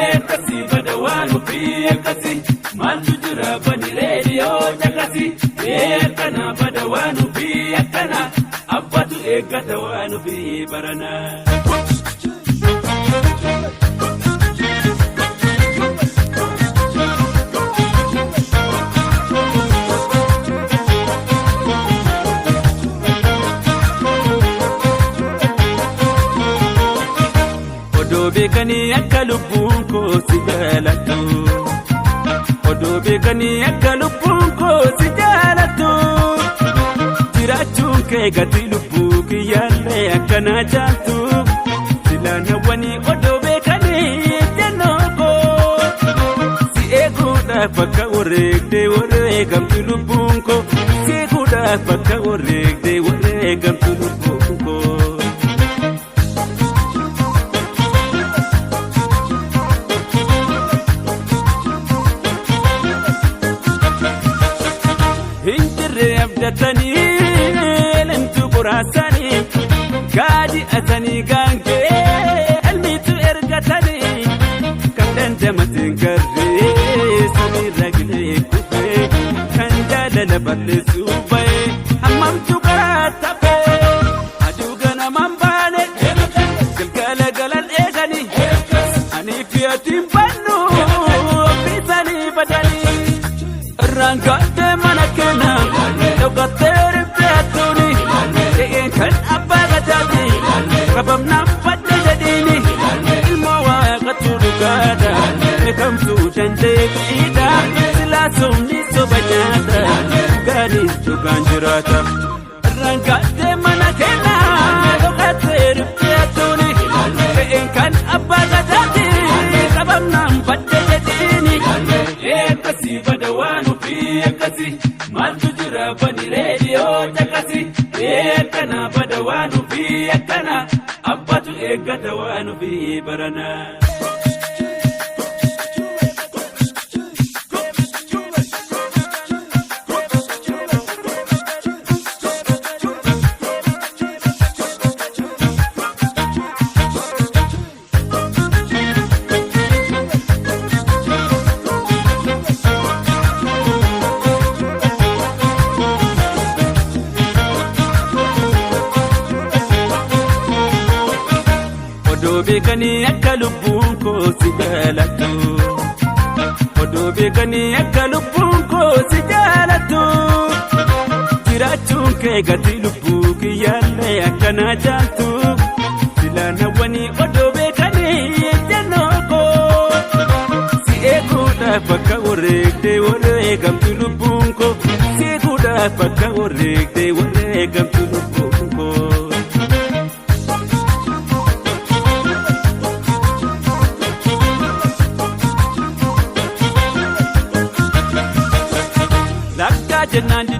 Ekasi badawanu fi ekasi maltu jira bani radio jakasi ekana badawanu fi ekana abbatu ekatawanu fi barana Bekani akalubun ko sijalatu Odo bekani akalubun ko sijalatu Jirachun ke gati lubu kiyalle akana jaltu Silana wani odo bekani janoko Si ekuda fakka orekde orekam tulubun ko Si ekuda fakka orekde orekam tulubun ko Datani lentu burasani gadi atani gange almitu ergatani kandan jamatin garre sami ragle kufe kanjala laballe subay hammam tukarata pe adugana mambane galgala galal egani ani fiatim bannu bisani badali rangate manakena Dogater beatuni, kan abba gadi, kabam nampate jadini, ilmawa katuru gada, mekam tu jande ida, silasum ni sobajada, gadi tukanjirata, rangate manakena, dogater beatuni, kan abba gadi, kabam nampate jadini, ekasi badawanu fi ekasi. Maltu jira bani radio jakasi ekana badawanu fi ekana abbatu ekatawanu fi barana Bekani akalubun ko sijalatu Odo bekani akalubun ko sijalatu Jirachun ke gati lubu kiyalle akana jaltu Silana wani odo bekani janoko Si ekuda fakka orekde orekam tulubun ko Si ekuda fakka orekde orekam tulubun ko Jenandi